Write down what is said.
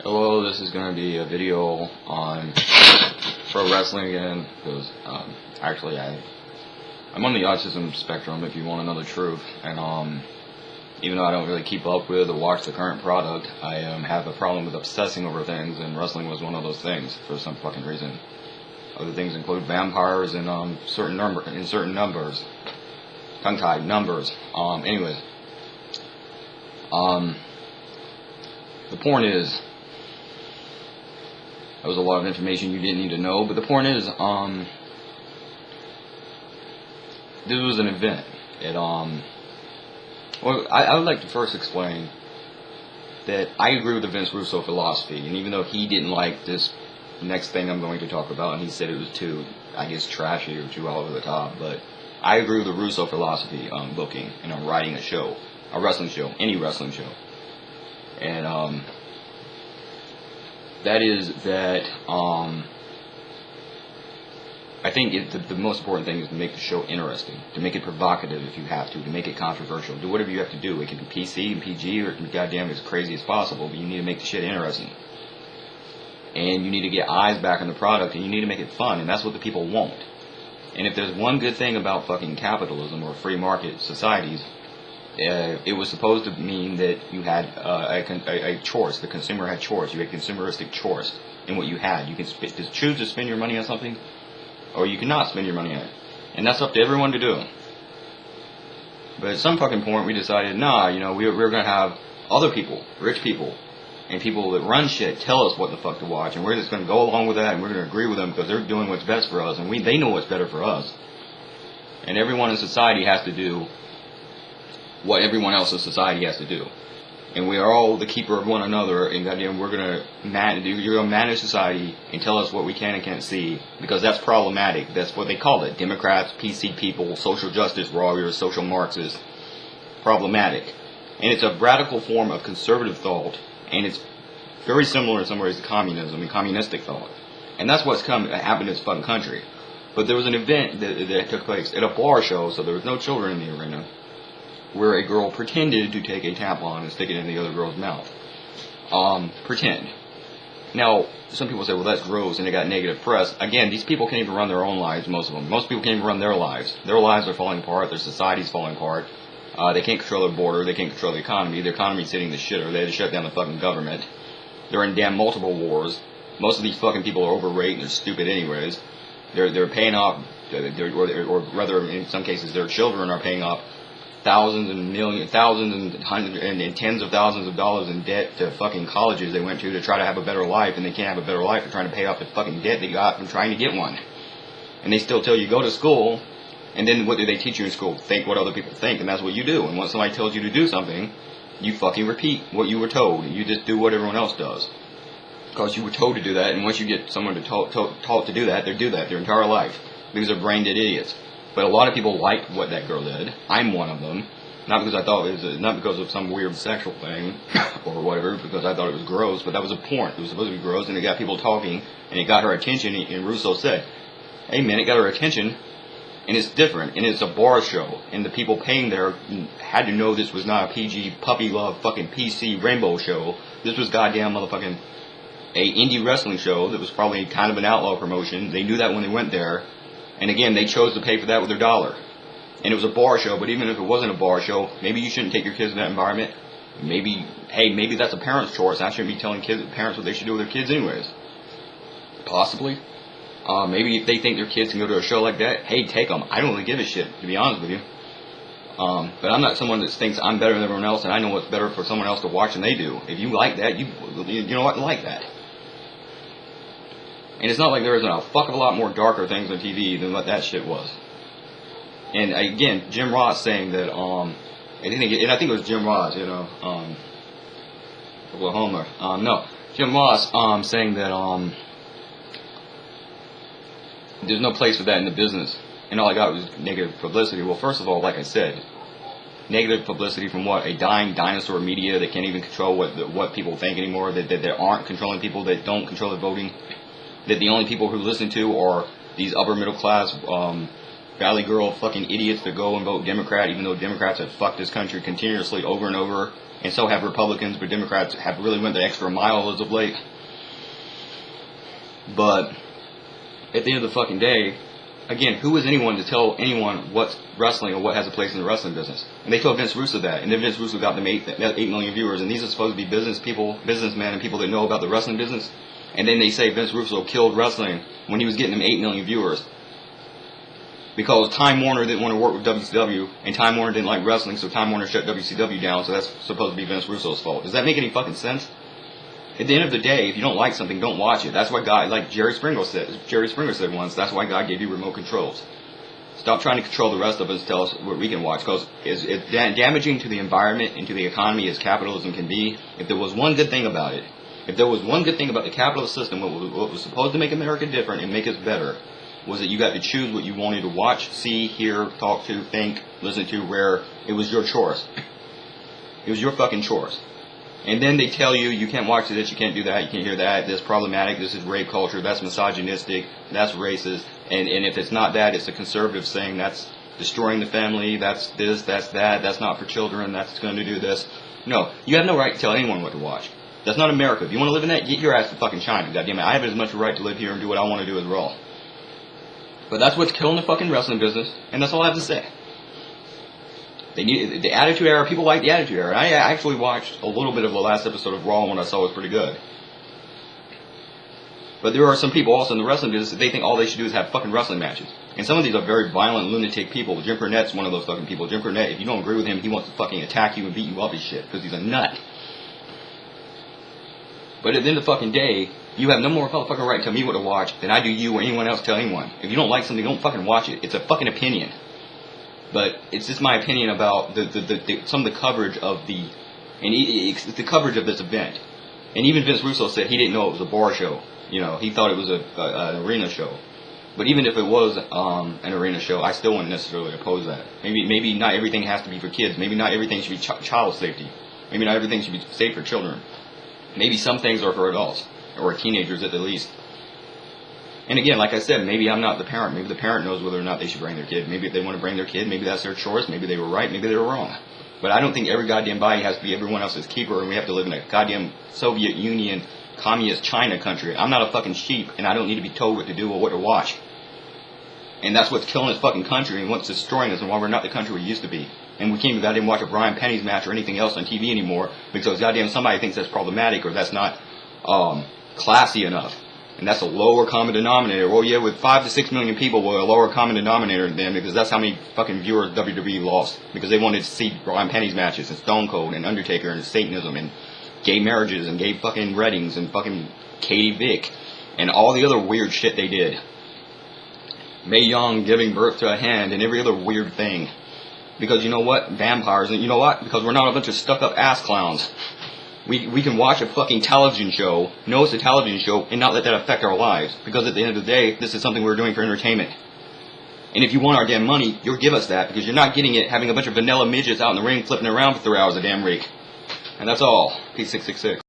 Hello, this is going to be a video on pro wrestling again, because actually I'm on the autism spectrum, if you want to know the truth, and even though I don't really keep up with or watch the current product, I have a problem with obsessing over things, and wrestling was one of those things for some fucking reason. Other things include vampires and certain numbers, tongue-tied numbers. Anyways, the point is, that was a lot of information you didn't need to know, but the point is, this was an event. Well, I would like to first explain that I agree with the Vince Russo philosophy, and even though he didn't like this next thing I'm going to talk about, and he said it was too, I guess, trashy or too all over the top, but I agree with the Russo philosophy on booking and on writing a show, a wrestling show, any wrestling show. And that is that I think the most important thing is to make the show interesting, to make it provocative if you have to make it controversial. Do whatever you have to do. It can be PC and PG, or it can be goddamn as crazy as possible, but you need to make the shit interesting. And you need to get eyes back on the product, and you need to make it fun, and that's what the people want. And if there's one good thing about fucking capitalism or free market societies, it was supposed to mean that you had a choice. The consumer had choice. You had consumeristic choice in what you had. You can choose to spend your money on something, or you cannot spend your money on it. And that's up to everyone to do. But at some fucking point, we decided, nah, we're going to have other people, rich people, and people that run shit tell us what the fuck to watch, and we're just going to go along with that, and we're going to agree with them because they're doing what's best for us, and they know what's better for us. And everyone in society has to do what everyone else in society has to do. And we are all the keeper of one another, and goddamn, you're going to manage society and tell us what we can and can't see, because that's problematic. That's what they call it. Democrats, PC people, social justice warriors, social Marxists. Problematic. And it's a radical form of conservative thought, and it's very similar in some ways to communism and communistic thought. And that's what's happened in this fucking country. But there was an event that took place at a bar show, so there was no children in the arena, where a girl pretended to take a tampon and stick it in the other girl's mouth. Pretend. Now, some people say, well, that's gross, and it got negative press. Again, these people can't even run their own lives, most of them. Most people can't even run their lives. Their lives are falling apart. Their society's falling apart. They can't control their border. They can't control the economy. Their economy's hitting the shitter. They had to shut down the fucking government. They're in damn multiple wars. Most of these fucking people are overweight and they're stupid anyways. They're paying off, or rather, in some cases, their children are paying off thousands and hundreds and tens of thousands of dollars in debt to fucking colleges they went to try to have a better life, and they can't have a better life. They're trying to pay off the fucking debt they got from trying to get one. And they still tell you, go to school, and then what do they teach you in school? Think what other people think, and that's what you do. And when somebody tells you to do something, you fucking repeat what you were told. You just do what everyone else does, because you were told to do that, and once you get someone taught to do that, they do that their entire life, because they're brain-dead idiots. But a lot of people liked what that girl did. I'm one of them. Not because I thought it was, not because of some weird sexual thing or whatever, because I thought it was gross, but that was a porn. It was supposed to be gross, and it got people talking, and it got her attention, and Russo said, hey man, it got her attention, and it's different, and it's a bar show, and the people paying there had to know this was not a PG, puppy love, fucking PC rainbow show. This was goddamn motherfucking a indie wrestling show that was probably kind of an outlaw promotion. They knew that when they went there. And again, they chose to pay for that with their dollar. And it was a bar show, but even if it wasn't a bar show, maybe you shouldn't take your kids in that environment. Maybe that's a parent's choice. I shouldn't be telling parents what they should do with their kids anyways. Possibly. Maybe if they think their kids can go to a show like that, hey, take them. I don't really give a shit, to be honest with you. But I'm not someone that thinks I'm better than everyone else, and I know what's better for someone else to watch than they do. If you like that, you know what, like that. And it's not like there isn't a fuck of a lot more darker things on TV than what that shit was. And again, Jim Ross saying that, I think it was Jim Ross, Oklahoma. No, Jim Ross, saying that, there's no place for that in the business. And all I got was negative publicity. Well, first of all, like I said, negative publicity from what? A dying dinosaur media that can't even control what people think anymore, that aren't controlling people, that don't control the voting. That the only people who listen to are these upper middle class Valley Girl fucking idiots that go and vote Democrat, even though Democrats have fucked this country continuously over and over, and so have Republicans, but Democrats have really went the extra mile as of late. But at the end of the fucking day, again, who is anyone to tell anyone what's wrestling or what has a place in the wrestling business? And they told Vince Russo that, and then Vince Russo got them 8 million viewers, and these are supposed to be businessmen and people that know about the wrestling business. And then they say Vince Russo killed wrestling when he was getting them 8 million viewers. Because Time Warner didn't want to work with WCW, and Time Warner didn't like wrestling, so Time Warner shut WCW down, so that's supposed to be Vince Russo's fault. Does that make any fucking sense? At the end of the day, if you don't like something, don't watch it. That's why God, like Jerry Springer said once, that's why God gave you remote controls. Stop trying to control the rest of us, tell us what we can watch, because it's damaging to the environment and to the economy as capitalism can be. If there was one good thing about it, if there was one good thing about the capitalist system, what was supposed to make America different and make us better, was that you got to choose what you wanted to watch, see, hear, talk to, think, listen to, where it was your chores. It was your fucking chores. And then they tell you, you can't watch this, you can't do that, you can't hear that, this is problematic, this is rape culture, that's misogynistic, that's racist, and if it's not that, it's a conservative saying, that's destroying the family, that's this, that's that, that's not for children, that's going to do this. No, you have no right to tell anyone what to watch. That's not America. If you want to live in that, get your ass to fucking China, goddammit. I have as much right to live here and do what I want to do as well. But that's what's killing the fucking wrestling business, and that's all I have to say. They need the Attitude Era. People like the Attitude Era. I actually watched a little bit of the last episode of Raw, and what I saw was pretty good. But there are some people also in the wrestling business that they think all they should do is have fucking wrestling matches. And some of these are very violent, lunatic people. Jim Cornette's one of those fucking people. Jim Cornette, if you don't agree with him, he wants to fucking attack you and beat you up as shit, because he's a nut. But at the end of the fucking day, you have no more fucking right to tell me what to watch than I do you or anyone else tell anyone. If you don't like something, don't fucking watch it. It's a fucking opinion. But it's just my opinion about some of the coverage of it's the coverage of this event. And even Vince Russo said he didn't know it was a bar show. You know, he thought it was an arena show. But even if it was an arena show, I still wouldn't necessarily oppose that. Maybe not everything has to be for kids. Maybe not everything should be child safety. Maybe not everything should be safe for children. Maybe some things are for adults, or teenagers at the least. And again, like I said, maybe I'm not the parent. Maybe the parent knows whether or not they should bring their kid. Maybe if they want to bring their kid, maybe that's their choice. Maybe they were right, maybe they were wrong. But I don't think every goddamn body has to be everyone else's keeper, and we have to live in a goddamn Soviet Union, communist China country. I'm not a fucking sheep, and I don't need to be told what to do or what to watch. And that's what's killing this fucking country and what's destroying us and why we're not the country we used to be. And we can't even goddamn watch a Brian Penny's match or anything else on TV anymore because goddamn somebody thinks that's problematic or that's not classy enough. And that's a lower common denominator. Well, yeah, with 5 to 6 million people, we're a lower common denominator than them because that's how many fucking viewers WWE lost. Because they wanted to see Brian Penny's matches and Stone Cold and Undertaker and Satanism and gay marriages and gay fucking weddings and fucking Katie Vick and all the other weird shit they did. Mae Young giving birth to a hen and every other weird thing. Because you know what? Vampires. And you know what? Because we're not a bunch of stuck-up ass clowns. We can watch a fucking television show, know it's a television show, and not let that affect our lives. Because at the end of the day, this is something we're doing for entertainment. And if you want our damn money, you'll give us that. Because you're not getting it having a bunch of vanilla midgets out in the ring flipping around for 3 hours a damn week. And that's all. Peace 666.